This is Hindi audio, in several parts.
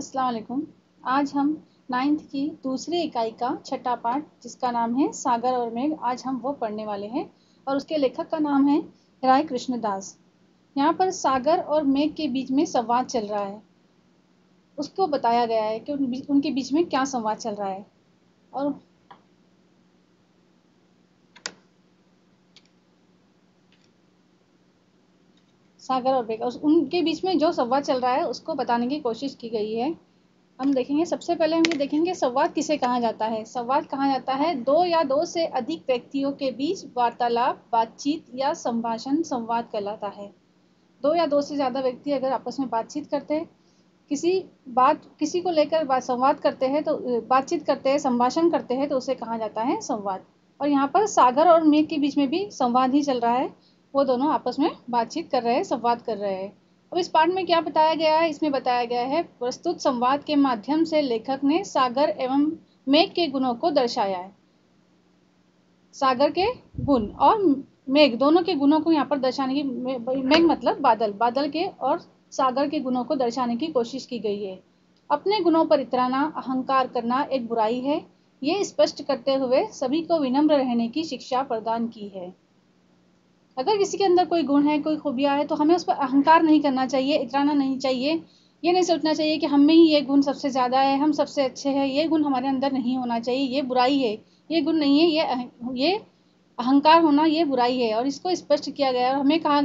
अस्सलाम वालेकुम। आज हम 9th की दूसरी इकाई का छठा पाठ जिसका नाम है सागर और मेघ, आज हम वो पढ़ने वाले हैं और उसके लेखक का नाम है राय कृष्णदास। यहाँ पर सागर और मेघ के बीच में संवाद चल रहा है। उसको बताया गया है कि उनके बीच में क्या संवाद चल रहा है। और सागर और मेघ उनके बीच में जो संवाद चल रहा है उसको बताने की कोशिश की गई है। हम देखेंगे, सबसे पहले हम ये देखेंगे संवाद किसे कहा जाता है। संवाद कहा जाता है दो या दो से अधिक व्यक्तियों के बीच वार्तालाप, बातचीत या संभाषण संवाद कहलाता है। दो या दो से ज़्यादा व्यक्ति अगर आपस में बातचीत करते हैं, किसी को लेकर संवाद करते हैं, तो बातचीत करते हैं, संभाषण करते हैं, तो उसे कहा जाता है संवाद। और यहाँ पर सागर और मेघ के बीच में भी संवाद ही चल रहा है। वो दोनों आपस में बातचीत कर रहे हैं, संवाद कर रहे हैं। अब इस पाठ में क्या बताया गया है, इसमें बताया गया है प्रस्तुत संवाद के माध्यम से लेखक ने सागर एवं मेघ के गुणों को दर्शाया है। सागर के गुण और मेघ दोनों के गुणों को यहाँ पर दर्शाने की, मेघ मतलब बादल, बादल के और सागर के गुणों को दर्शाने की कोशिश की गई है। अपने गुणों पर इतराना, अहंकार करना एक बुराई है, ये स्पष्ट करते हुए सभी को विनम्र रहने की शिक्षा प्रदान की है। अगर किसी के अंदर कोई गुण है, कोई खूबियाँ है, तो हमें उस पर अहंकार नहीं करना चाहिए, इतराना नहीं चाहिए। ये नहीं सोचना चाहिए कि हम में ही ये गुण सबसे ज़्यादा है, हम सबसे अच्छे हैं। ये गुण हमारे अंदर नहीं होना चाहिए, ये बुराई है। ये गुण नहीं है, ये अहंकार होना ये बुराई है। और इसको स्पष्ट किया गया है, हमें कहा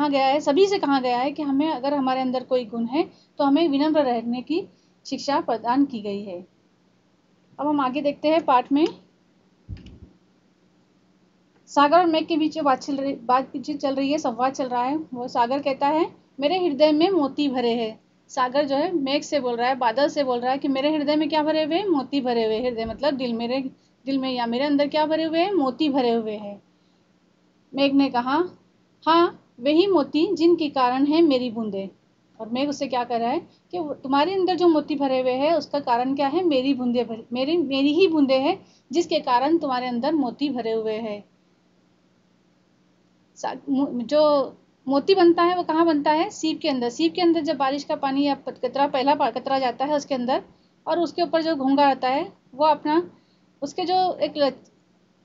गया है, सभी से कहा गया है कि हमें, अगर हमारे अंदर कोई गुण है तो हमें विनम्र रहने की शिक्षा प्रदान की गई है। अब हम आगे देखते हैं पाठ में। सागर और मेघ के बीच जो बातचीत चल रही है, संवाद चल रहा है। वो सागर कहता है, मेरे हृदय में मोती भरे हैं। सागर जो है मेघ से बोल रहा है, बादल से बोल रहा है कि मेरे हृदय में क्या भरे हुए हैं, मोती भरे हुए। हृदय मतलब दिल, मेरे दिल में या मेरे अंदर क्या भरे हुए हैं, मोती भरे हुए हैं। मेघ ने कहा, हाँ वही मोती जिनके कारण है मेरी बूंदे। और मेघ उससे क्या कर रहा है कि तुम्हारे अंदर जो मोती भरे हुए हैं उसका कारण क्या है, मेरी बूंदे मेरी ही बूंदे हैं, जिसके कारण तुम्हारे अंदर मोती भरे हुए हैं। जो मोती बनता है वो कहाँ बनता है, सीप के अंदर। सीप के अंदर जब बारिश का पानी या कतरा, पहला कतरा जाता है उसके अंदर, और उसके ऊपर जो घोंगा आता है वो अपना, उसके जो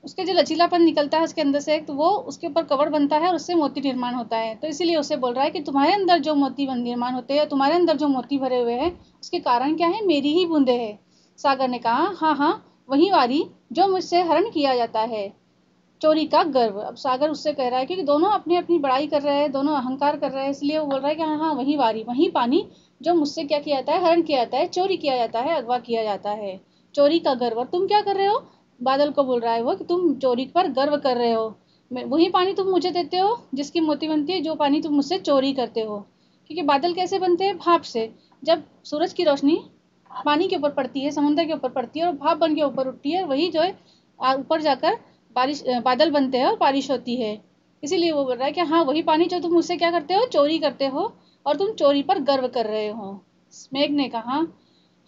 उसके जो लचीलापन निकलता है उसके अंदर से, तो वो उसके ऊपर कवर बनता है और उससे मोती निर्माण होता है। तो इसीलिए उसे बोल रहा है कि तुम्हारे अंदर जो मोती निर्माण होते हैं, तुम्हारे अंदर जो मोती भरे हुए हैं, उसके कारण क्या है, मेरी ही बूंदे हैं। सागर ने कहा, हाँ हाँ वही वारी जो मुझसे हरण किया जाता है, चोरी का गर्व। अब सागर उससे कह रहा है कि दोनों अपनी अपनी बड़ाई कर रहे हैं, दोनों अहंकार कर रहे हैं, इसलिए वो बोल रहा है कि हाँ हाँ वही वारी, वही पानी जो मुझसे क्या किया जाता है, हरण किया जाता है, चोरी किया जाता है, अगवा किया जाता है, चोरी का गर्व। और तुम क्या कर रहे हो, बादल को बोल रहा है वो, कि तुम चोरी पर गर्व कर रहे हो। वही पानी तुम मुझे देते हो जिसकी मोती बनती है, जो पानी तुम मुझसे चोरी करते हो। क्योंकि बादल कैसे बनते हैं, भाप से। जब सूरज की रोशनी पानी के ऊपर पड़ती है, समुद्र के ऊपर पड़ती है और भाप बन के ऊपर उठती है, वही जो है ऊपर जाकर बादल बनते हैं और बारिश होती है। इसीलिए वो बोल रहा है कि हाँ वही पानी जो तुम मुझसे क्या करते हो, चोरी करते हो, और तुम चोरी पर गर्व कर रहे हो। मेघ ने कहा,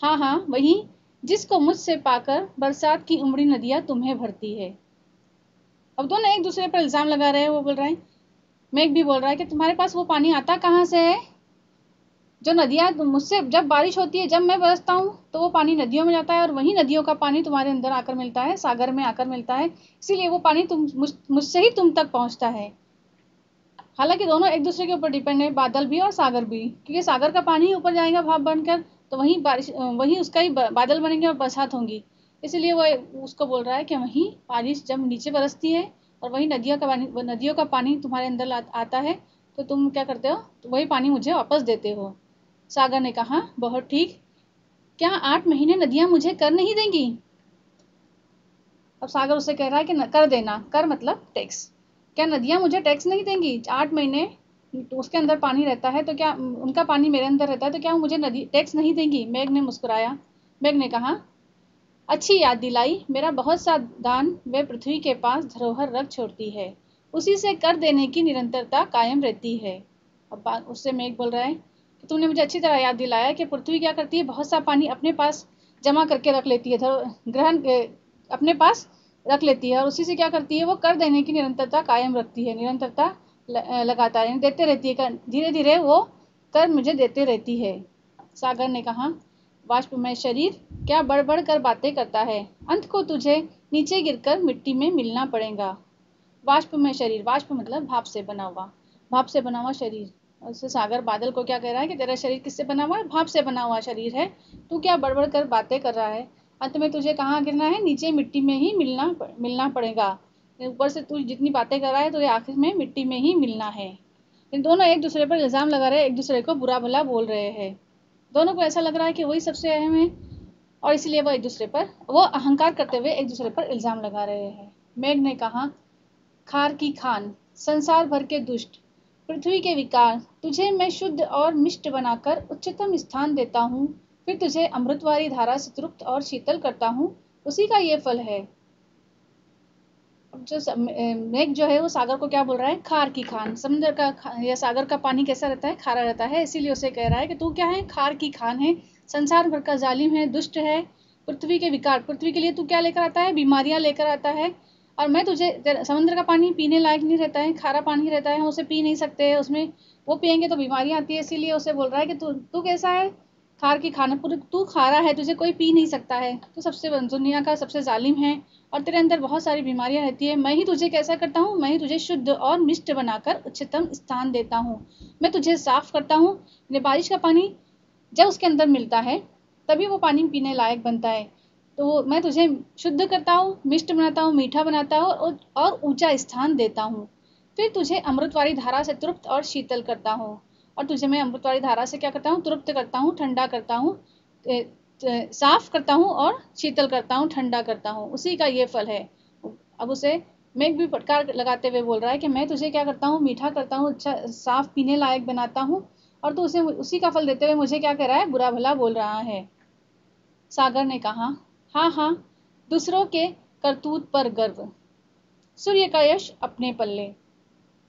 हाँ हाँ वही जिसको मुझसे पाकर बरसात की उमड़ी नदियां तुम्हें भरती है। अब दोनों एक दूसरे पर इल्जाम लगा रहे हैं। वो बोल रहा है, मेघ भी बोल रहा है कि तुम्हारे पास वो पानी आता कहाँ से है, जो नदियाँ मुझसे, जब बारिश होती है, जब मैं बरसता हूँ तो वो पानी नदियों में जाता है, और वही नदियों का पानी तुम्हारे अंदर आकर मिलता है, सागर में आकर मिलता है। इसीलिए वो पानी मुझसे ही तुम तक पहुँचता है। हालांकि दोनों एक दूसरे के ऊपर डिपेंड है, बादल भी और सागर भी, क्योंकि सागर का पानी ऊपर जाएगा भाप बनकर, तो वही बारिश, वही उसका ही बादल बनेंगे और बरसात होंगी। इसलिए वो उसको बोल रहा है कि वही बारिश जब नीचे बरसती है और वही नदियों का पानी तुम्हारे अंदर आता है, तो तुम क्या करते हो, तो वही पानी मुझे वापस देते हो। सागर ने कहा, बहुत ठीक, क्या 8 महीने नदियां मुझे कर नहीं देंगी। अब सागर उससे कह रहा है कि कर देना, कर मतलब टैक्स। क्या नदियां मुझे टैक्स नहीं देंगी, 8 महीने तो उसके अंदर पानी रहता है, तो क्या उनका पानी मेरे अंदर रहता है, तो क्या मुझे नदी टैक्स नहीं देंगी। मेघ ने मुस्कुराया। मेघ ने कहा, अच्छी याद दिलाई, मेरा बहुत सा दान वे पृथ्वी के पास धरोहर रख छोड़ती है, उसी से कर देने की निरंतरता कायम रहती है। अब उससे मेघ बोल रहा है कि तुमने मुझे अच्छी तरह याद दिलाया कि पृथ्वी क्या करती है, बहुत सा पानी अपने पास जमा करके रख लेती है, ग्रहण अपने पास रख लेती है, और उसी से क्या करती है, वो कर देने की निरंतरता कायम रखती है, निरंतरता लगातार देते रहती है, धीरे धीरे वो कर मुझे देते रहती है। सागर ने कहा, वाष्पमय शरीर क्या बढ़ बढ़ कर बातें करता है, अंत को तुझे नीचे गिरकर मिट्टी में मिलना पड़ेगा। वाष्पमय शरीर, वाष्प मतलब भाप से बना हुआ, भाप से बना हुआ शरीर। उससे सागर बादल को क्या कह रहा है कि तेरा शरीर किससे बना हुआ है, भाप से बना हुआ शरीर है, तू क्या बड़बड़ कर बातें कर रहा है, अंत में तुझे कहाँ गिरना है, नीचे मिट्टी में ही मिलना पड़ेगा। ऊपर से तू जितनी बातें कर रहा है तो ये आखिर में मिट्टी में ही मिलना है। इन दोनों एक दूसरे पर इल्ज़ाम लगा रहे हैं, एक दूसरे को बुरा भला बोल रहे हैं। दोनों को ऐसा लग रहा है कि वही सबसे अहम है और इसलिए वो एक दूसरे पर, वो अहंकार करते हुए एक दूसरे पर इल्ज़ाम लगा रहे हैं। मेघ ने कहा, खार की खान, संसार भर के दुष्ट, पृथ्वी के विकार, तुझे मैं शुद्ध और मिष्ट बनाकर उच्चतम स्थान देता हूँ, फिर तुझे अमृतवारी धारा से तृप्त और शीतल करता हूँ, उसी का ये फल है। जो मेघ जो है वो सागर को क्या बोल रहा है, खार की खान। समुद्र का या सागर का पानी कैसा रहता है, खारा रहता है, इसीलिए उसे कह रहा है कि तू क्या है, खार की खान है, संसार भर का जालिम है, दुष्ट है, पृथ्वी के विकार, पृथ्वी के लिए तू क्या लेकर आता है, बीमारियां लेकर आता है, और मैं तुझे, समुद्र का पानी पीने लायक नहीं रहता है, खारा पानी रहता है, हम उसे पी नहीं सकते, उसमें वो पियेंगे तो बीमारियां आती है, इसीलिए उसे बोल रहा है कि तू तू कैसा है, खार की खाना, पूरी तू खारा है, तुझे कोई पी नहीं सकता है, तू सबसे दुनिया का सबसे जालिम है और तेरे अंदर बहुत सारी बीमारियां रहती है। मैं ही तुझे कैसा करता हूँ, मैं ही तुझे शुद्ध और मिष्ट बनाकर उच्चतम स्थान देता हूँ, मैं तुझे साफ करता हूँ। बारिश का पानी जब उसके अंदर मिलता है तभी वो पानी पीने लायक बनता है, तो मैं तुझे शुद्ध करता हूँ, मिष्ट बनाता हूँ, मीठा बनाता हूँ और ऊंचा स्थान देता हूँ, फिर तुझे अमृतवारी धारा से तृप्त और शीतल करता हूँ, और तुझे मैं अमृतवारी धारा से क्या करता हूँ, तृप्त करता हूँ, ठंडा करता हूँ, साफ करता हूँ और शीतल करता हूँ, ठंडा करता हूँ, उसी का ये फल है। अब उसे मेघ भी फटकार लगाते हुए बोल रहा है कि मैं तुझे क्या करता हूँ, मीठा करता हूँ, अच्छा साफ पीने लायक बनाता हूँ, और तू उसे उसी का फल देते हुए मुझे क्या कह रहा है, बुरा भला बोल रहा है। सागर ने कहा, हाँ हाँ, दूसरों के करतूत पर गर्व, सूर्य का यश अपने पल्ले।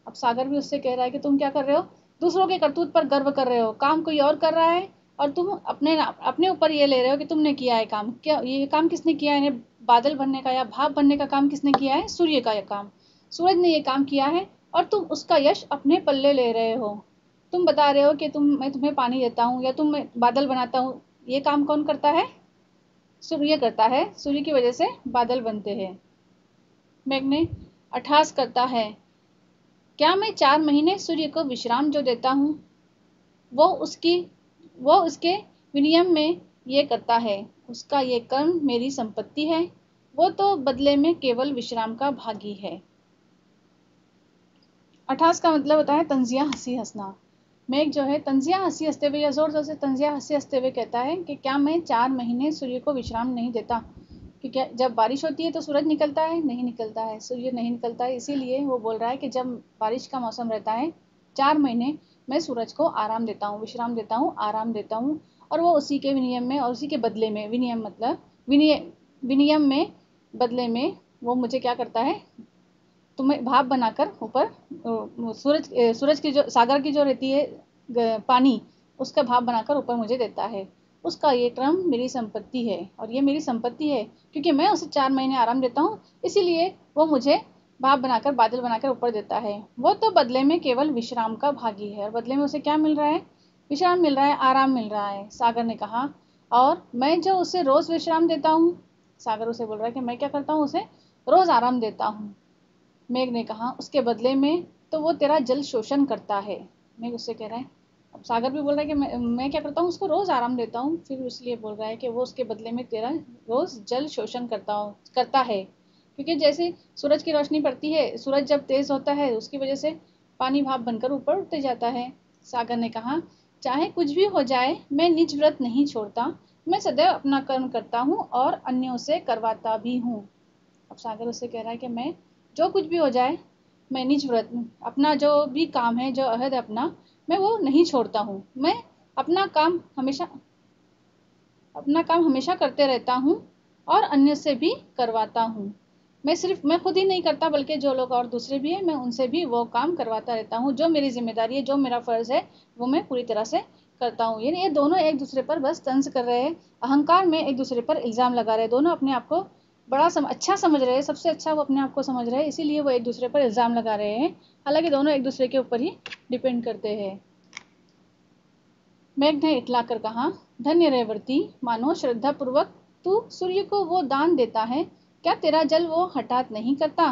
अब सागर भी उससे कह रहा है कि तुम क्या कर रहे हो, दूसरों के करतूत पर गर्व कर रहे हो, काम कोई और कर रहा है और तुम अपने अपने ऊपर ये ले रहे हो कि तुमने किया है काम। क्या ये काम किसने किया है, इन्हें बादल बनने का या भाप बनने का काम किसने किया है, सूर्य का यह काम, सूरज ने ये काम किया है और तुम उसका यश अपने पल्ले ले रहे हो। तुम बता रहे हो कि मैं तुम्हें पानी देता हूँ या तुम बादल बनाता हूँ, ये काम कौन करता है, सूर्य करता है, सूर्य की वजह से बादल बनते हैं। मेघ ने अठास करता है, क्या मैं 4 महीने सूर्य को विश्राम जो देता हूँ, वो उसके विनियम में ये करता है, उसका ये कर्म मेरी संपत्ति है, वो तो बदले में केवल विश्राम का भागी है। 28 का मतलब होता है तंजिया हंसी हंसना। मेघ जो है तंजिया हंसी हंसते हुए या जोर जोर से तंजिया हंसी हंसते हुए कहता है कि क्या मैं 4 महीने सूर्य को विश्राम नहीं देता, क्योंकि जब बारिश होती है तो सूरज निकलता है, नहीं निकलता है, सूर्य नहीं निकलता है, इसीलिए वो बोल रहा है कि जब बारिश का मौसम रहता है 4 महीने मैं सूरज को आराम देता हूँ, विश्राम देता हूँ, आराम देता हूँ, और वो उसी के विनियम में और उसी के बदले में, विनियम मतलब विनियम में, बदले में वो मुझे क्या करता है, तुम्हें भाप बनाकर ऊपर सूरज की जो सागर की जो रहती है पानी, उसका भाप बनाकर ऊपर मुझे देता है, उसका ये क्रम मेरी संपत्ति है, और ये मेरी संपत्ति है क्योंकि मैं उसे 4 महीने आराम देता हूँ, इसीलिए वो मुझे भाप बनाकर बादल बनाकर ऊपर देता है। वो तो बदले में केवल विश्राम का भागी है, और बदले में उसे क्या मिल रहा है, विश्राम मिल रहा है, आराम मिल रहा है। सागर ने कहा, और मैं जो उसे रोज विश्राम देता हूँ, सागर उसे बोल रहा है कि मैं क्या करता हूँ, उसे रोज आराम देता हूँ। मेघ ने कहा, उसके बदले में तो वो तेरा जल शोषण करता है। मेघ उससे कह रहा है, अब सागर भी बोल रहा है कि मैं क्या करता हूँ, उसको रोज आराम देता हूँ, फिर इसलिए बोल रहा है कि वो उसके बदले में तेरा रोज जल शोषण करता है, क्योंकि जैसे सूरज की रोशनी पड़ती है, सूरज जब तेज होता है उसकी वजह से पानी भाप बनकर ऊपर उठते जाता है। सागर ने कहा, चाहे कुछ भी हो जाए मैं निज व्रत नहीं छोड़ता, मैं सदैव अपना कर्म करता हूँ और अन्यों से करवाता भी हूँ। अब सागर उससे कह रहा है कि मैं जो कुछ भी हो जाए, मैं निज व्रत, अपना जो भी काम है, जो अहद है अपना, मैं वो नहीं छोड़ता हूँ, मैं अपना काम हमेशा करते रहता हूँ और अन्य से भी करवाता हूँ। मैं खुद ही नहीं करता बल्कि जो लोग और दूसरे भी हैं, मैं उनसे भी वो काम करवाता रहता हूँ, जो मेरी जिम्मेदारी है, जो मेरा फर्ज है, वो मैं पूरी तरह से करता हूँ। यानी ये दोनों एक दूसरे पर बस तंज कर रहे हैं, अहंकार में एक दूसरे पर इल्ज़ाम लगा रहे हैं, दोनों अपने आप को अच्छा समझ रहे हैं, सबसे अच्छा वो अपने आप को समझ रहे हैं, इसीलिए वो एक दूसरे पर इल्ज़ाम लगा रहे हैं, हालांकि दोनों एक दूसरे के ऊपर ही डिपेंड करते हैं। मेघ ने इतला कर कहा, धन्य रे व्रती, मानो श्रद्धा पूर्वक तू सूर्य को वो दान देता है, क्या तेरा जल वो हठात नहीं करता।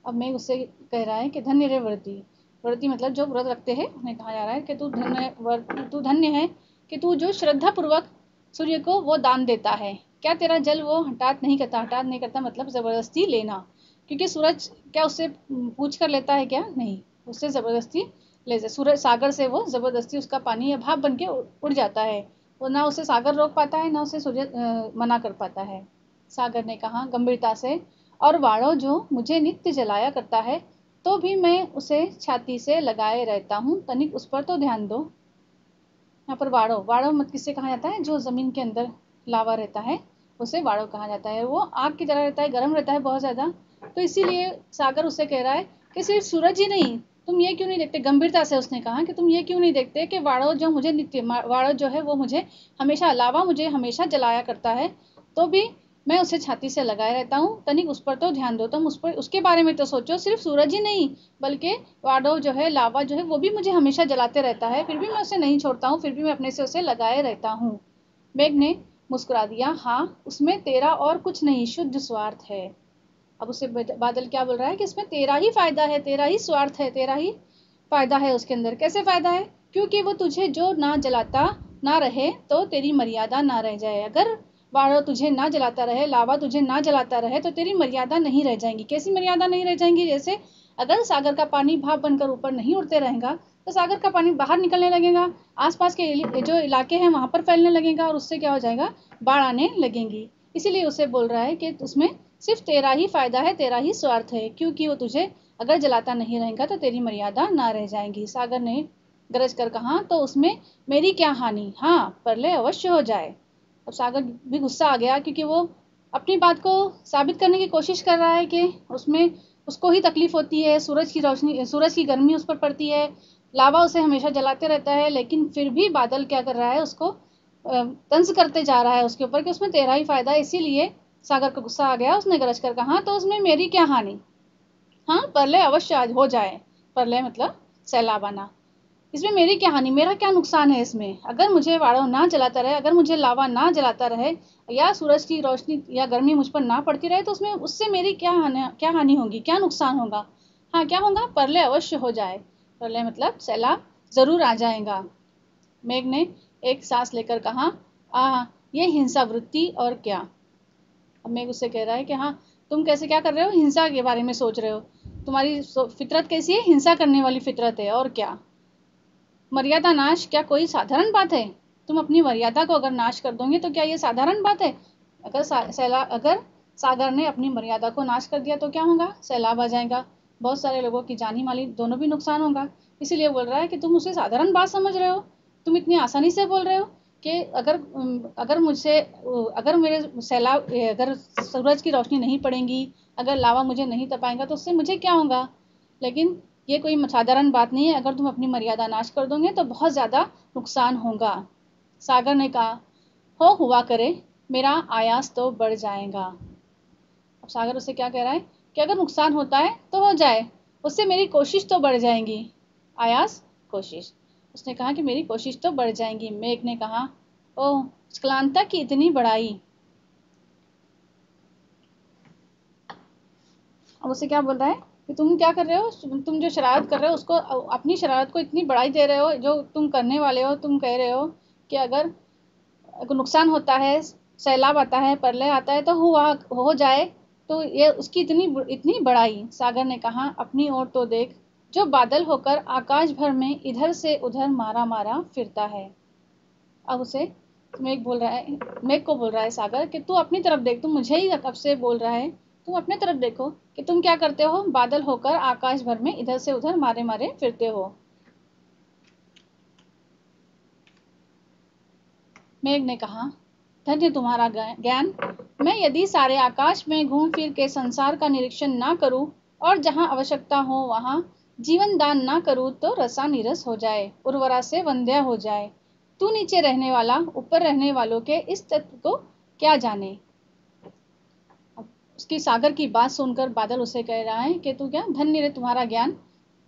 अब मेघ उससे कह रहा है कि धन्य रे व्रती, व्रती मतलब जो व्रत रखते हैं, उन्हें कहा जा रहा है कि तू धन्य है कि तू जो श्रद्धा पूर्वक सूर्य को वो दान देता है, क्या तेरा जल वो हठात नहीं करता। हठात नहीं करता मतलब जबरदस्ती लेना, क्योंकि सूरज क्या उससे पूछ कर लेता है क्या, नहीं, उससे जबरदस्ती ले सूरज सागर से वो जबरदस्ती उसका पानी या भाप बन के उड़ जाता है। वो ना उसे सागर रोक पाता है, ना उसे सूर्य मना कर पाता है। सागर ने कहा गंभीरता से, और वाड़ो जो मुझे नित्य जलाया करता है, तो भी मैं उसे छाती से लगाए रहता हूँ, तनिक उस पर तो ध्यान दो। यहाँ पर वाड़ो, वाड़ो मत किससे कहा जाता है, जो जमीन के अंदर लावा रहता है उसे वाड़ो कहा जाता है। वो आग की तरह रहता है, गर्म रहता है बहुत ज्यादा, तो इसीलिए सागर उससे कह रहा है कि सिर्फ सूरज ही नहीं, तुम ये क्यों नहीं देखते। गंभीरता से उसने कहा कि तुम ये क्यों नहीं देखते कि वाड़ो जो मुझे नित्य, वाड़ो जो है वो मुझे हमेशा, लावा मुझे हमेशा जलाया करता है, तो भी मैं उसे छाती से लगाए रहता हूँ, तनिक उस पर तो ध्यान दो, तुम उस पर, उसके बारे में तो सोचो। सिर्फ सूरज ही नहीं बल्कि वाडो जो है, लावा जो है, वो भी मुझे हमेशा जलाते रहता है, फिर भी मैं उसे नहीं छोड़ता हूँ, फिर भी मैं अपने से उसे लगाए रहता हूँ। मेघ ने मुस्कुरा दिया, हाँ उसमें तेरा और कुछ नहीं, शुद्ध स्वार्थ है। अब उसे बादल क्या बोल रहा है कि इसमें तेरा ही फायदा है, तेरा ही स्वार्थ है, तेरा ही फायदा है उसके अंदर। कैसे फायदा है, क्योंकि वो तुझे जो ना जलाता ना रहे तो तेरी मर्यादा ना रह जाए। अगर वाड़ा तुझे ना जलाता रहे, लावा तुझे ना जलाता रहे, तो तेरी मर्यादा नहीं रह जाएंगी। कैसी मर्यादा नहीं रह जाएंगी, जैसे अगर सागर का पानी भाप बनकर ऊपर नहीं उड़ते रहेगा तो सागर का पानी बाहर निकलने लगेगा, आसपास के जो इलाके हैं वहां पर फैलने लगेगा, और उससे क्या हो जाएगा, बाढ़ आने लगेंगी। इसीलिए उसे बोल रहा है कि उसमें सिर्फ तेरा ही फायदा है, तेरा ही स्वार्थ है, क्योंकि वो तुझे अगर जलाता नहीं रहेगा तो तेरी मर्यादा ना रह जाएंगी। सागर ने गरज कर कहा, तो उसमें मेरी क्या हानि, हाँ प्रलय अवश्य हो जाए। अब सागर भी गुस्सा आ गया, क्योंकि वो अपनी बात को साबित करने की कोशिश कर रहा है कि उसमें उसको ही तकलीफ होती है, सूरज की रोशनी, सूरज की गर्मी उस पर पड़ती है, लावा उसे हमेशा जलाते रहता है, लेकिन फिर भी बादल क्या कर रहा है, उसको तंज करते जा रहा है उसके ऊपर कि उसमें तेरा ही फायदा है। इसीलिए सागर को गुस्सा आ गया, उसने गरज कर कहा, तो उसमें मेरी क्या हानि, हाँ प्रलय अवश्य आज हो जाए। प्रलय मतलब सैलाब आना, इसमें मेरी क्या हानि, मेरा क्या नुकसान है इसमें। अगर मुझे वाड़ो ना जलाता रहे, अगर मुझे लावा ना जलाता रहे, या सूरज की रोशनी या गर्मी मुझ पर ना पड़ती रहे, तो उसमें उससे मेरी क्या हानि होगी, क्या नुकसान होगा। हाँ क्या होगा, प्रलय अवश्य हो जाए। प्रलय मतलब सैलाब जरूर आ जाएगा। मेघ ने एक सांस लेकर कहा, ये हिंसा वृत्ति और क्या। अब मेघ उससे कह रहा है कि हाँ तुम कैसे क्या कर रहे हो, हिंसा के बारे में सोच रहे हो, तुम्हारी फितरत कैसी है, हिंसा करने वाली फितरत है, और क्या। मर्यादा नाश क्या कोई साधारण बात है, तुम अपनी मर्यादा को अगर नाश कर दोगे तो क्या ये साधारण बात है। अगर सागर ने अपनी मर्यादा को नाश कर दिया तो क्या होगा, सैलाब आ जाएगा, बहुत सारे लोगों की जानी माली दोनों भी नुकसान होगा। इसीलिए बोल रहा है कि तुम उसे साधारण बात समझ रहे हो, तुम इतनी आसानी से बोल रहे हो कि अगर मुझसे, अगर मेरे सैलाब, अगर सूरज की रोशनी नहीं पड़ेगी, अगर लावा मुझे नहीं तपाएगा तो उससे मुझे क्या होगा। लेकिन ये कोई साधारण बात नहीं है, अगर तुम अपनी मर्यादा नाश कर दोगे तो बहुत ज्यादा नुकसान होगा। सागर ने कहा, हो हुआ करे, मेरा आयास तो बढ़ जाएगा। अब सागर उससे क्या कह रहा है कि अगर नुकसान होता है तो हो जाए, उससे मेरी कोशिश तो बढ़ जाएंगी। आयास, कोशिश, उसने कहा कि मेरी कोशिश तो बढ़ जाएंगी। मेघ ने कहा, ओह श्क्लांता की इतनी बड़ाई। अब उसे क्या बोल रहा है कि तुम क्या कर रहे हो, तुम जो शरारत कर रहे हो उसको, अपनी शरारत को इतनी बढ़ाई दे रहे हो, जो तुम करने वाले हो, तुम कह रहे हो कि अगर नुकसान होता है, सैलाब आता है, प्रलय आता है तो हुआ हो जाए, तो ये उसकी इतनी इतनी बड़ाई। सागर ने कहा, अपनी ओर तो देख, जो बादल होकर आकाश भर में इधर से उधर मारा मारा फिरता है। अब उसे मेघ को बोल रहा है सागर कि तू अपनी तरफ देख, तू मुझे ही कब से बोल रहा है, तुम अपने तरफ देखो कि तुम क्या करते हो, बादल होकर आकाश भर में इधर से उधर मारे मारे फिरते हो। मेघ ने कहा, धन्य तुम्हारा ज्ञान, मैं यदि सारे आकाश में घूम फिर के संसार का निरीक्षण ना करूं, और जहां आवश्यकता हो वहां जीवन दान ना करूं, तो रसा नीरस हो जाए, उर्वरा से वंध्या हो जाए। तू नीचे रहने वाला ऊपर रहने वालों के इस तत्व को क्या जाने। उसकी सागर की बात सुनकर बादल उसे कह रहा है कि तू क्या, धन्य रे तुम्हारा ज्ञान,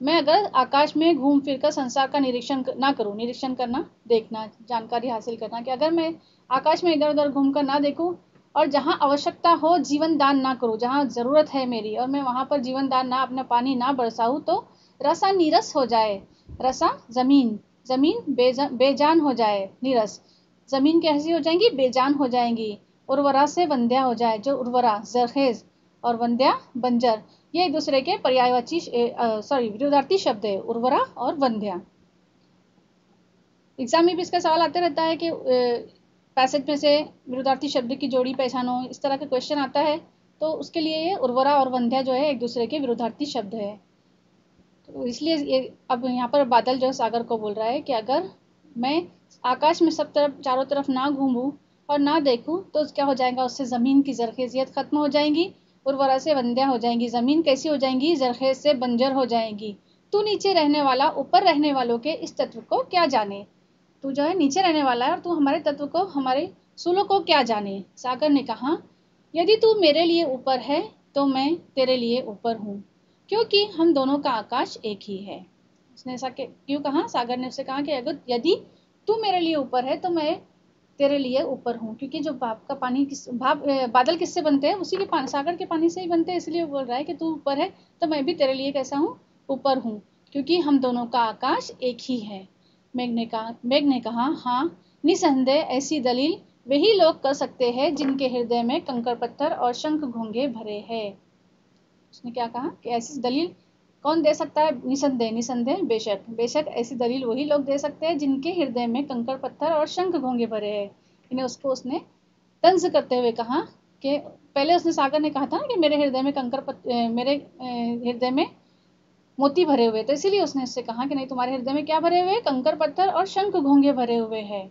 मैं अगर आकाश में घूम फिर कर संसार का निरीक्षण ना करूं, निरीक्षण करना, देखना, जानकारी हासिल करना, कि अगर मैं आकाश में इधर उधर घूम कर ना देखूं और जहां आवश्यकता हो जीवन दान ना करूं, जहां जरूरत है मेरी और मैं वहां पर जीवन दान ना, अपना पानी ना बरसाऊं, तो रसा नीरस हो जाए। रसा जमीन, जमीन बेजान हो जाए। नीरस जमीन कैसी हो जाएंगी? बेजान हो जाएंगी। उर्वरा से वंध्या हो जाए, जो उर्वरा जरखेज और वंध्या बंजर, ये एक दूसरे के पर्यायवाची विरोधार्थी शब्द है, उर्वरा और वंध्या। एग्जाम में भी इसका सवाल आते रहता है कि पैसेज में से विरोधार्थी शब्द की जोड़ी पहचानो, इस तरह का क्वेश्चन आता है। तो उसके लिए ये उर्वरा और वंध्या जो है एक दूसरे के विरोधार्थी शब्द है। तो इसलिए ये अब यहाँ पर बादल जो सागर को बोल रहा है कि अगर मैं आकाश में सब तरफ चारों तरफ ना घूमूं और ना देखूं तो क्या हो जाएगा? उससे ज़मीन की जरखेजियत खत्म हो जाएंगी, उर्वरा से वंध्या हो जाएंगी। ज़मीन कैसी हो जाएंगी? जरखेज से बंजर हो जाएंगी। तू नीचे रहने वाला ऊपर रहने वालों के इस तत्व को क्या जाने। तू जो है नीचे रहने वाला है और तू हमारे तत्व को, हमारे सूलों को क्या जाने। सागर ने कहा, यदि तू मेरे लिए ऊपर है तो मैं तेरे लिए ऊपर हूँ, क्योंकि हम दोनों का आकाश एक ही है। उसने ऐसा क्यों कहा? सागर ने उससे कहा कि अगर यदि तू मेरे लिए ऊपर है तो मैं तेरे लिए ऊपर हूँ, क्योंकि जो भाप का पानी बादल किससे बनते हैं? उसी के पानी, सागर के पानी से ही बनते हैं। इसलिए बोल रहा है कि तू ऊपर है तो मैं भी तेरे लिए कैसा हूँ? ऊपर हूँ, क्योंकि हम दोनों का आकाश एक ही है। मेघ ने कहा, हाँ निसंदेह ऐसी दलील वही लोग कर सकते हैं जिनके हृदय में कंकड़ पत्थर और शंख घोंगे भरे हैं। उसने क्या कहा कि ऐसी दलील कौन दे सकता है? निसंदेह, निसंदेह, बेशक, बेशक ऐसी दलील वही लोग दे सकते हैं जिनके हृदय में कंकड़ पत्थर और शंख घोंगे भरे हैं। इन्हें उसको उसने तंज करते हुए कहा कि पहले उसने, सागर ने कहा था कि मेरे हृदय में मेरे हृदय में मोती भरे हुए, तो इसीलिए उसने उससे कहा कि नहीं, तुम्हारे हृदय में क्या भरे हुए? कंकड़ पत्थर और शंख घोंगे भरे हुए हैं।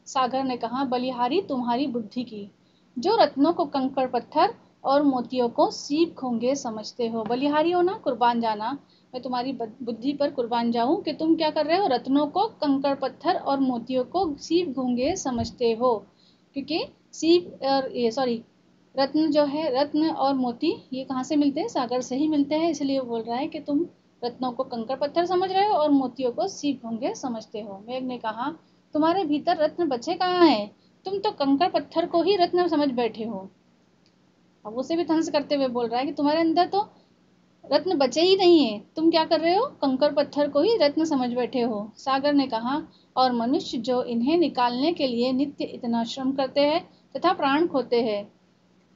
सागर ने कहा, बलिहारी तुम्हारी बुद्धि की, जो रत्नों को कंकड़ पत्थर और मोतियों को सीप घोंगे समझते हो। बलिहारी हो ना, कुर्बान जाना, मैं तुम्हारी बुद्धि पर कुर्बान जाऊं कि तुम क्या कर रहे हो? रत्नों को कंकड़ पत्थर और मोतियों को सीप घोंगे समझते हो। क्योंकि सीप और ये रत्न जो है, रत्न और मोती ये कहाँ से मिलते हैं? सागर से ही मिलते हैं। इसलिए वो बोल रहा है कि तुम रत्नों को कंकड़ पत्थर समझ रहे हो और मोतियों को सीप घोंगे समझते हो। मेघ ने कहा, तुम्हारे भीतर रत्न बचे कहाँ हैं? तुम तो कंकड़ पत्थर को ही रत्न समझ बैठे हो। अब उसे भी तंज करते हुए बोल रहा है कि तुम्हारे अंदर तो रत्न बचे ही नहीं है, तुम क्या कर रहे हो? कंकड़ पत्थर को ही रत्न समझ बैठे हो। सागर ने कहा, और मनुष्य जो इन्हें निकालने के लिए नित्य इतना श्रम करते हैं तथा प्राण खोते हैं।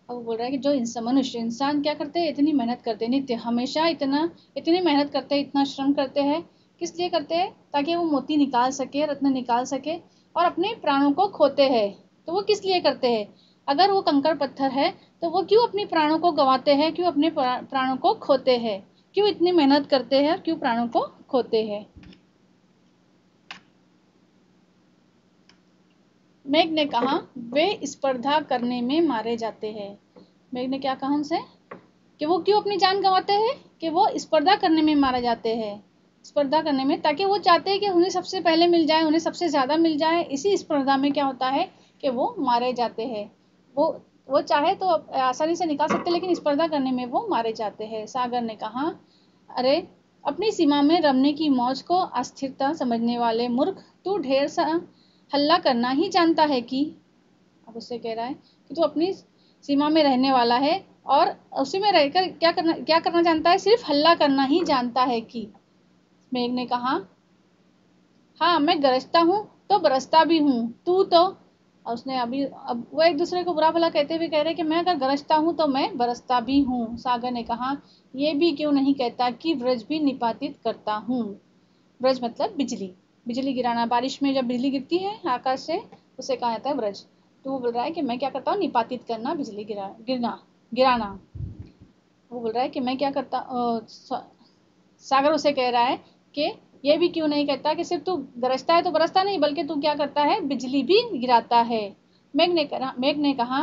अब वो बोल रहा है कि जो मनुष्य, इंसान क्या करते हैं? इतनी मेहनत करते हैं, नित्य, हमेशा इतनी मेहनत करते हैं, इतना श्रम करते हैं। किस लिए करते हैं? ताकि वो मोती निकाल सके, रत्न निकाल सके, और अपने प्राणों को खोते हैं। तो वो किस लिए करते हैं? अगर वो कंकड़ पत्थर है तो वो क्यों अपने प्राणों को गंवाते हैं? क्यों अपने प्राणों को खोते हैं? क्यों इतनी मेहनत करते हैं और क्यों प्राणों को खोते हैं? मेघ ने कहा, वे स्पर्धा करने में मारे जाते हैं। मेघ ने क्या कहा उनसे कि वो क्यों अपनी जान गंवाते हैं? कि वो स्पर्धा करने में मारे जाते हैं। स्पर्धा करने में, ताकि वो चाहते हैं कि उन्हें सबसे पहले मिल जाए, उन्हें सबसे ज्यादा मिल जाए। इसी स्पर्धा में क्या होता है कि वो मारे जाते हैं। वो चाहे तो आसानी से निकाल सकते, लेकिन स्पर्धा करने में वो मारे जाते हैं। सागर ने कहा, अरे अपनी सीमा में रमने की मौज को अस्थिरता समझने वाले मूर्ख, तू ढेर सा हल्ला करना ही जानता है कि। अब उससे कह रहा है कि तू अपनी सीमा में रहने वाला है और उसी में रहकर क्या करना जानता है? सिर्फ हल्ला करना ही जानता है कि। मेघ ने कहा, हाँ मैं गरजता हूँ तो बरसता भी हूँ, तू तो। और उसने अब वो एक दूसरे को बुरा भला कहते हुए कह रहे कि मैं अगर गरजता हूँ तो मैं बरसता भी हूँ। सागर ने कहा, ये भी क्यों नहीं कहता कि व्रज भी निपातित करता हूँ। व्रज मतलब बिजली, बिजली गिराना। बारिश में जब बिजली गिरती है आकाश से, उसे कहा जाता है व्रज। तो वो बोल रहा है कि मैं क्या करता हूँ? निपातित करना, बिजली गिराना। वो बोल रहा है कि मैं क्या करता। सागर उसे कह रहा है कि ये भी क्यों नहीं कहता कि सिर्फ तू गरजता है तो बरसता नहीं, बल्कि तू क्या करता है? बिजली भी गिराता है। मेघ ने कहा,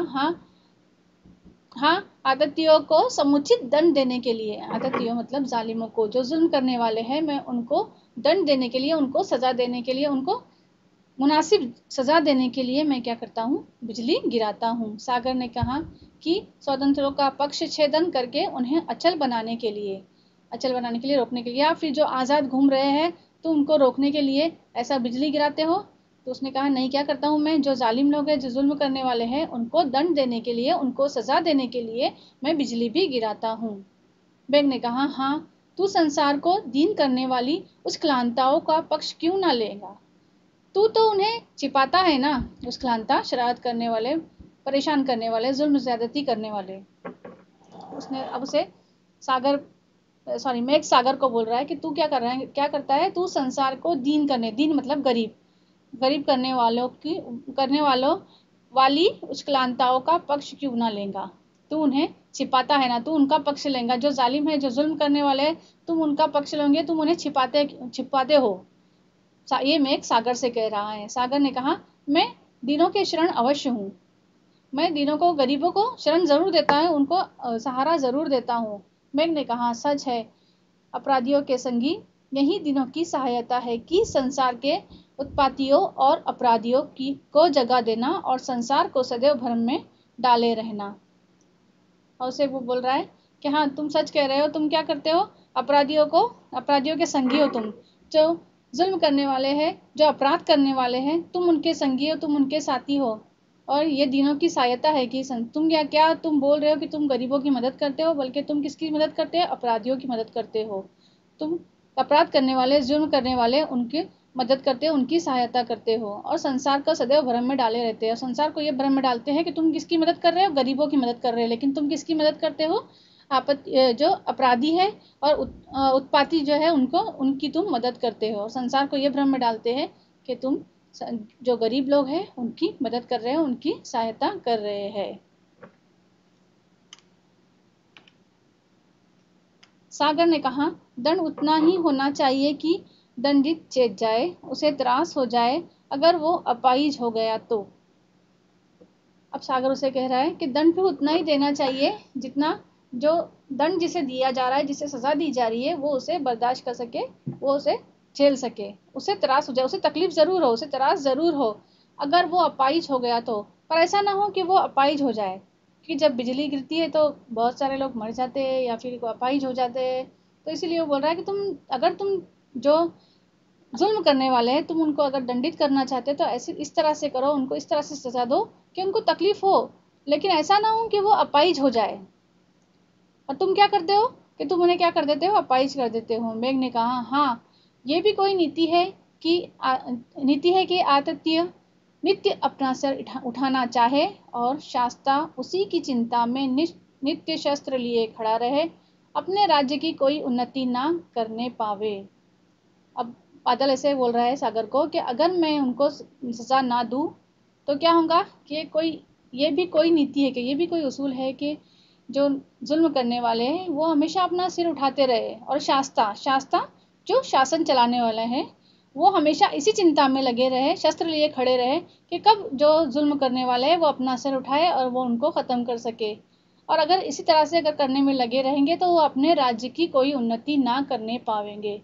हाँ आदतियों को समुचित दंड देने के लिए, आदतियों मतलब जालिमों को, जो जुल्म करने वाले हैं, मैं उनको दंड देने के लिए, उनको सजा देने के लिए, उनको मुनासिब सजा देने के लिए मैं क्या करता हूँ? बिजली गिराता हूँ। सागर ने कहा कि स्वतंत्रों का पक्ष छेदन करके उन्हें अचल बनाने के लिए। अचल बनाने के लिए, रोकने के लिए, या फिर जो आज़ाद घूम रहे हैं तो उनको रोकने के लिए ऐसा बिजली गिराते हो? तो उसने कहा नहीं, क्या करता हूँ मैं, जो जालिम लोग हैं, जो जुल्म करने वाले हैं, उनको दंड देने के लिए, उनको सज़ा देने के लिए मैं बिजली भी गिराता हूँ। बेग ने कहा हाँ, तू संसार को दीन करने वाली उस क्लांताओं का पक्ष क्यों ना लेगा? तू तो उन्हें छिपाता है ना, उस क्लांता, शरारत करने वाले, परेशान करने वाले, जुल्म ज्यादती करने वाले। उसने अब उसे सागर मेघ सागर को बोल रहा है कि तू क्या कर रहा है, क्या करता है, तू संसार को दीन करने, दीन मतलब गरीब, गरीब करने वालों वाली उस क्लांताओं का पक्ष क्यों ना लेगा? तू उन्हें छिपाता है ना, तू उनका पक्ष लेगा, जो जालिम है, जो जुल्म करने वाले हैं, तुम उनका पक्ष लोगे, तुम उन्हें छिपाते हो। ये मेघ सागर से कह रहा है। सागर ने कहा मैं दीनों के शरण अवश्य हूँ, मैं दीनों को, गरीबों को शरण जरूर देता हूँ, उनको सहारा जरूर देता हूँ। मेघ ने कहा सच है, अपराधियों के संगी यही दिनों की सहायता है कि संसार के उत्पातियों और अपराधियों को जगा देना और संसार को सदैव भ्रम में डाले रहना। और उसे वो बोल रहा है कि हाँ, तुम सच कह रहे हो, तुम क्या करते हो, अपराधियों के संगी हो, तुम जो जुल्म करने वाले हैं, जो अपराध करने वाले हैं, तुम उनके संगी हो, तुम उनके साथी हो। और ये दिनों की सहायता है कि तुम क्या तुम बोल रहे हो कि तुम गरीबों की मदद करते हो, बल्कि तुम किसकी मदद करते हो, अपराधियों की मदद करते हो। तुम अपराध करने वाले, जुल्म करने वाले, उनकी मदद करते हो, उनकी सहायता करते हो, और संसार को सदैव भ्रम में डाले रहते हैं। संसार को ये भ्रम में डालते हैं कि तुम किसकी मदद कर रहे हो, गरीबों की मदद कर रहे हो, लेकिन तुम किसकी मदद करते हो, जो अपराधी है और उत्पाती जो है, उनकी तुम मदद करते हो। और संसार को ये भ्रम में डालते हैं कि तुम जो गरीब लोग हैं उनकी मदद कर रहे हो, उनकी सहायता कर रहे हैं। सागर ने कहा दंड उतना ही होना चाहिए कि दंडित चेत जाए, उसे त्रास हो जाए अगर वो अपाहिज हो गया तो। अब सागर उसे कह रहा है कि दंड भी उतना ही देना चाहिए जितना, जो दंड जिसे दिया जा रहा है, जिसे सजा दी जा रही है, वो उसे बर्दाश्त कर सके, वो उसे झेल सके। उसे त्रास हो जाए, उसे तकलीफ जरूर हो, उसे त्रास जरूर हो अगर वो अपाहिज हो गया तो, पर ऐसा ना हो कि वो अपाहिज हो जाए। कि जब बिजली गिरती है तो बहुत सारे लोग मर जाते हैं या फिर अपाहिज हो जाते हैं। तो इसीलिए वो बोल रहा है कि अगर तुम जो जुल्म करने वाले हैं, तुम उनको अगर दंडित करना चाहते हो तो ऐसे इस तरह से करो, उनको इस तरह से सजा दो कि उनको तकलीफ हो, लेकिन ऐसा ना हो कि वो अपाहिज हो जाए। और तुम क्या करते हो कि तुम उन्हें क्या कर देते हो, अपाहिज कर देते हो। मेघ ने कहा हाँ, ये भी कोई नीति है कि आतिथ्य नित्य अपना सिर उठाना चाहे और शास्ता उसी की चिंता में नित्य शस्त्र लिए खड़ा रहे, अपने राज्य की कोई उन्नति ना करने पावे। अब बादल ऐसे बोल रहा है सागर को कि अगर मैं उनको सजा ना दूं तो क्या होगा, कि ये भी कोई नीति है, कि ये भी कोई उसूल है कि जो जुल्म करने वाले हैं वो हमेशा अपना सिर उठाते रहे, और शास्ता जो शासन चलाने वाले हैं वो हमेशा इसी चिंता में लगे रहे, शस्त्र लिए खड़े रहे कि कब जो जुल्म करने वाले हैं वो अपना सिर उठाए और वो उनको ख़त्म कर सके। और अगर इसी तरह से अगर करने में लगे रहेंगे तो वो अपने राज्य की कोई उन्नति ना करने पाएंगे।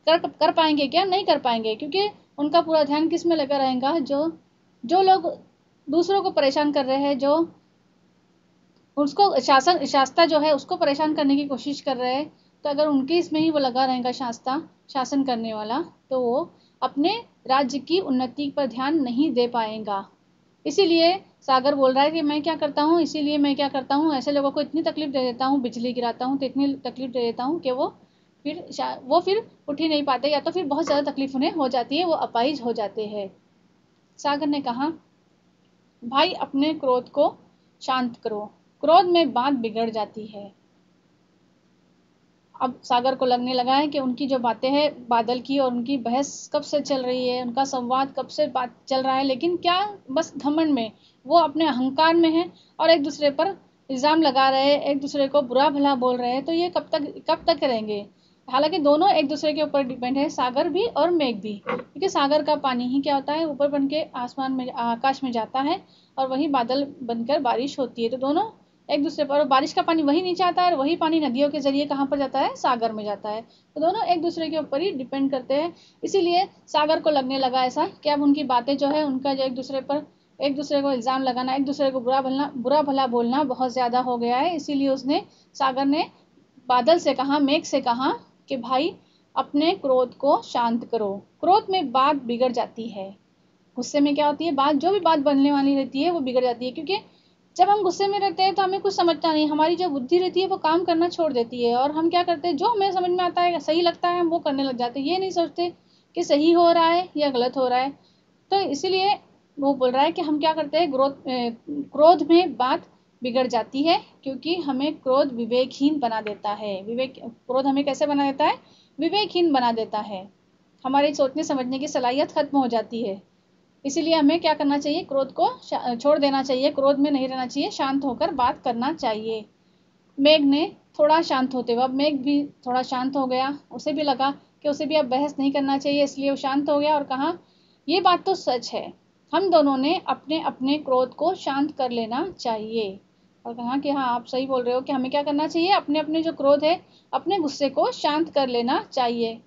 कर पाएंगे क्या, नहीं कर पाएंगे, क्योंकि उनका पूरा ध्यान किस में लगा रहेगा, जो लोग दूसरों को परेशान कर रहे हैं, जो उसको शास्ता जो है उसको परेशान करने की कोशिश कर रहे हैं, तो अगर उनके इसमें ही वो लगा रहेगा शास्ता, शासन करने वाला, तो वो अपने राज्य की उन्नति पर ध्यान नहीं दे पाएगा। इसीलिए सागर बोल रहा है कि मैं क्या करता हूँ, इसीलिए मैं क्या करता हूँ, ऐसे लोगों को इतनी तकलीफ दे देता हूँ, बिजली गिराता हूँ तो इतनी तकलीफ दे देता हूँ कि वो फिर उठ ही नहीं पाते, या तो फिर बहुत ज़्यादा तकलीफ उन्हें हो जाती है, वो अपाहिज हो जाते हैं। सागर ने कहा भाई अपने क्रोध को शांत करो, क्रोध में बात बिगड़ जाती है। अब सागर को लगने लगा है कि उनकी जो बातें हैं बादल की, और उनकी बहस कब से चल रही है, उनका संवाद कब से बात चल रहा है, लेकिन क्या बस घमंड में, वो अपने अहंकार में है और एक दूसरे पर इल्ज़ाम लगा रहे हैं, एक दूसरे को बुरा भला बोल रहे हैं। तो ये कब तक करेंगे? हालांकि दोनों एक दूसरे के ऊपर डिपेंड है, सागर भी और मेघ भी, क्योंकि सागर का पानी ही क्या होता है, ऊपर बन के आसमान में, आकाश में जाता है और वही बादल बनकर बारिश होती है। तो दोनों एक दूसरे पर, और बारिश का पानी वही नीचे आता है और वही पानी नदियों के जरिए कहाँ पर जाता है, सागर में जाता है। तो दोनों एक दूसरे के ऊपर ही डिपेंड करते हैं। इसीलिए सागर को लगने लगा ऐसा कि अब उनकी बातें जो है, उनका जो एक दूसरे को इल्ज़ाम लगाना, एक दूसरे को बुरा भला बोलना बहुत ज़्यादा हो गया है। इसीलिए सागर ने बादल से कहा, मेघ से कहा कि भाई अपने क्रोध को शांत करो। क्रोध में बात बिगड़ जाती है, गुस्से में क्या होती है, बात जो भी बात बनने वाली रहती है वो बिगड़ जाती है। क्योंकि जब हम गुस्से में रहते हैं तो हमें कुछ समझता नहीं, हमारी जो बुद्धि रहती है वो काम करना छोड़ देती है, और हम क्या करते हैं, जो हमें समझ में आता है सही लगता है हम वो करने लग जाते हैं, ये नहीं सोचते कि सही हो रहा है या गलत हो रहा है। तो इसीलिए वो बोल रहा है कि हम क्या करते हैं, क्रोध में बात बिगड़ जाती है, क्योंकि हमें क्रोध विवेकहीन बना देता है। क्रोध हमें कैसे बना देता है, विवेकहीन बना देता है, हमारे सोचने समझने की सलाहियत खत्म हो जाती है। इसीलिए हमें क्या करना चाहिए, क्रोध को छोड़ देना चाहिए, क्रोध में नहीं रहना चाहिए, शांत होकर बात करना चाहिए। मेघ ने थोड़ा शांत होते हुए, अब मेघ भी थोड़ा शांत हो गया, उसे भी लगा कि उसे भी अब बहस नहीं करना चाहिए, इसलिए वो शांत हो गया और कहा, ये बात तो सच है, हम दोनों ने अपने अपने क्रोध को शांत कर लेना चाहिए। और कहा कि हाँ आप सही बोल रहे हो कि हमें क्या करना चाहिए, अपने अपने जो क्रोध है, अपने गुस्से को शांत कर लेना चाहिए।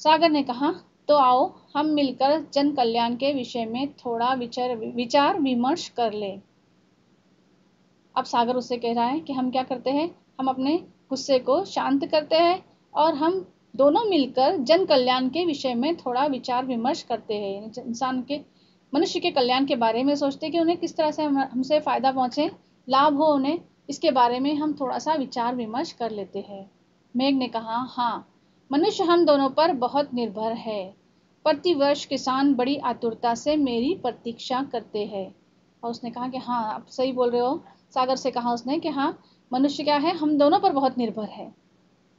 सागर ने कहा, तो आओ हम मिलकर जन कल्याण के विषय में थोड़ा विचार विमर्श कर ले। अब सागर उससे कह रहा है कि हम क्या करते हैं, हम अपने गुस्से को शांत करते हैं और हम दोनों मिलकर जन कल्याण के विषय में थोड़ा विचार विमर्श करते हैं। इंसान के, मनुष्य के कल्याण के बारे में सोचते हैं कि उन्हें किस तरह से हमसे फायदा पहुंचे, लाभ हो उन्हें, इसके बारे में हम थोड़ा सा विचार विमर्श कर लेते हैं। मेघ ने कहा, हाँ मनुष्य हम दोनों पर बहुत निर्भर है, प्रतिवर्ष किसान बड़ी आतुरता से मेरी प्रतीक्षा करते हैं। और उसने कहा कि हाँ आप सही बोल रहे हो, सागर से कहा उसने कि हाँ मनुष्य क्या है, हम दोनों पर बहुत निर्भर है,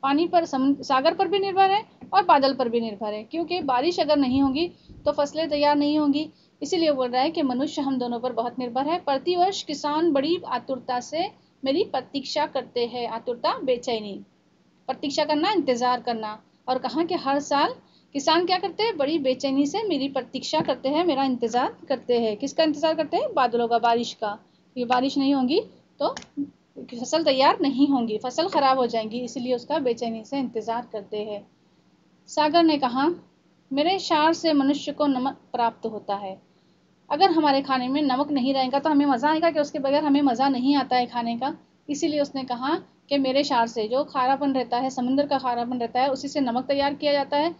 पानी पर, सागर पर भी निर्भर है और बादल पर भी निर्भर है, क्योंकि बारिश अगर नहीं होगी तो फसलें तैयार नहीं होंगी। इसीलिए बोल रहा है कि मनुष्य हम दोनों पर बहुत निर्भर है, प्रतिवर्ष किसान बड़ी आतुरता से मेरी प्रतीक्षा करते हैं। आतुरता बेचैनी, प्रतीक्षा करना इंतजार करना। और कहा कि हर साल किसान क्या करते हैं, बड़ी बेचैनी से मेरी प्रतीक्षा करते हैं, मेरा इंतजार करते हैं। किसका इंतजार करते हैं, बादलों का, बारिश का। ये बारिश नहीं होगी तो फसल तैयार नहीं होंगी, फसल खराब हो जाएंगी, इसलिए उसका बेचैनी से इंतजार करते हैं। सागर ने कहा, मेरे शार से मनुष्य को नमक प्राप्त होता है। अगर हमारे खाने में नमक नहीं रहेगा तो हमें मज़ा आएगा कि, उसके बगैर हमें मज़ा नहीं आता है खाने का। इसीलिए उसने कहा कि मेरे शार से जो खारापन रहता है, समुद्र का खारापन रहता है, उसी से नमक तैयार किया जाता है।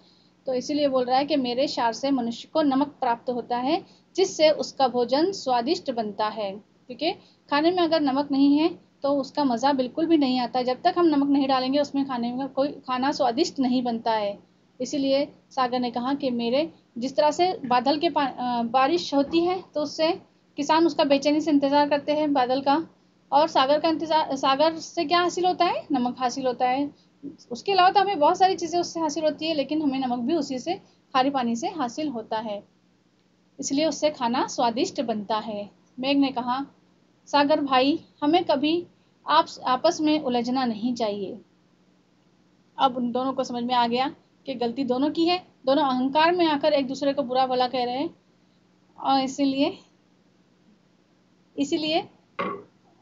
तो इसीलिए बोल रहा है कि मेरे शार से मनुष्य को नमक प्राप्त होता है, जिससे उसका भोजन स्वादिष्ट बनता है। क्योंकि खाने में अगर नमक नहीं है तो उसका मज़ा बिल्कुल भी नहीं आता, जब तक हम नमक नहीं डालेंगे उसमें खाने में कोई खाना स्वादिष्ट नहीं बनता है। इसीलिए सागर ने कहा कि मेरे, जिस तरह से बादल के बारिश होती है तो उससे किसान उसका बेचैनी से इंतज़ार करते हैं बादल का, और सागर का इंतज़ार, सागर से क्या हासिल होता है, नमक हासिल होता है। उसके अलावा तो हमें बहुत सारी चीज़ें उससे हासिल होती है, लेकिन हमें नमक भी उसी से, खारे पानी से हासिल होता है, इसलिए उससे खाना स्वादिष्ट बनता है। मेघ ने कहा, सागर भाई हमें कभी आपस में उलझना नहीं चाहिए। अब उन दोनों को समझ में आ गया कि गलती दोनों की है, दोनों अहंकार में आकर एक दूसरे को बुरा भला कह रहे हैं, और इसीलिए इसीलिए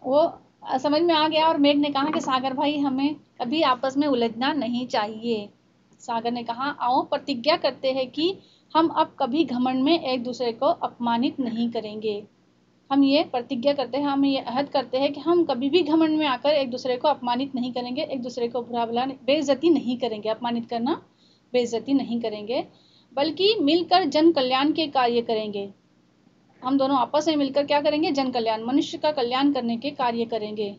वो समझ में आ गया। और मेघ ने कहा कि सागर भाई हमें कभी आपस में उलझना नहीं चाहिए। सागर ने कहा, आओ प्रतिज्ञा करते हैं कि हम अब कभी घमंड में एक दूसरे को अपमानित नहीं करेंगे। हम ये प्रतिज्ञा करते हैं, हम ये अहद करते हैं कि हम कभी भी घमंड में आकर एक दूसरे को अपमानित नहीं करेंगे, एक दूसरे को बुरा भला, बेइज्जती नहीं करेंगे। अपमानित करना, बेइज्जती नहीं करेंगे, बल्कि मिलकर जन कल्याण के कार्य करेंगे। हम दोनों आपस में मिलकर क्या करेंगे, जन कल्याण, मनुष्य का कल्याण करने के कार्य करेंगे।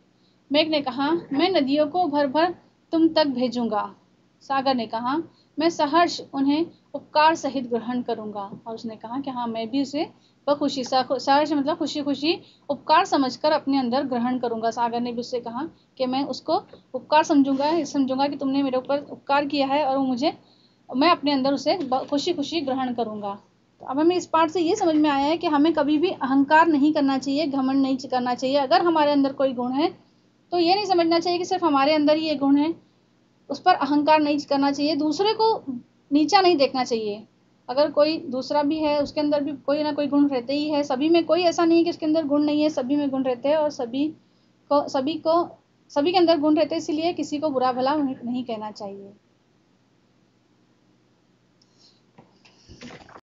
मेघ ने कहा, मैं नदियों को भर भर तुम तक भेजूंगा। सागर ने कहा, मैं सहर्ष उन्हें उपकार सहित ग्रहण करूंगा। और उसने कहा कि हाँ मैं भी उसे बखुशी, सहर्ष मतलब खुशी खुशी, उपकार समझकर अपने अंदर ग्रहण करूंगा। सागर ने भी उससे कहा कि मैं उसको उपकार समझूंगा कि तुमने मेरे ऊपर उपकार किया है, और मुझे, मैं अपने अंदर उसे खुशी खुशी ग्रहण करूंगा। तो अब हमें इस पाठ से ये समझ में आया है कि हमें कभी भी अहंकार नहीं करना चाहिए, घमंड नहीं करना चाहिए। अगर हमारे अंदर कोई गुण है तो ये नहीं समझना चाहिए कि सिर्फ हमारे अंदर ही ये गुण है, उस पर अहंकार नहीं करना चाहिए, दूसरे को नीचा नहीं देखना चाहिए। अगर कोई दूसरा भी है, उसके अंदर भी कोई ना कोई गुण रहते ही है, सभी में कोई ऐसा नहीं है कि उसके अंदर गुण नहीं है, सभी में गुण रहते हैं, और सभी के अंदर गुण रहते हैं, इसलिए किसी को बुरा भला नहीं कहना चाहिए।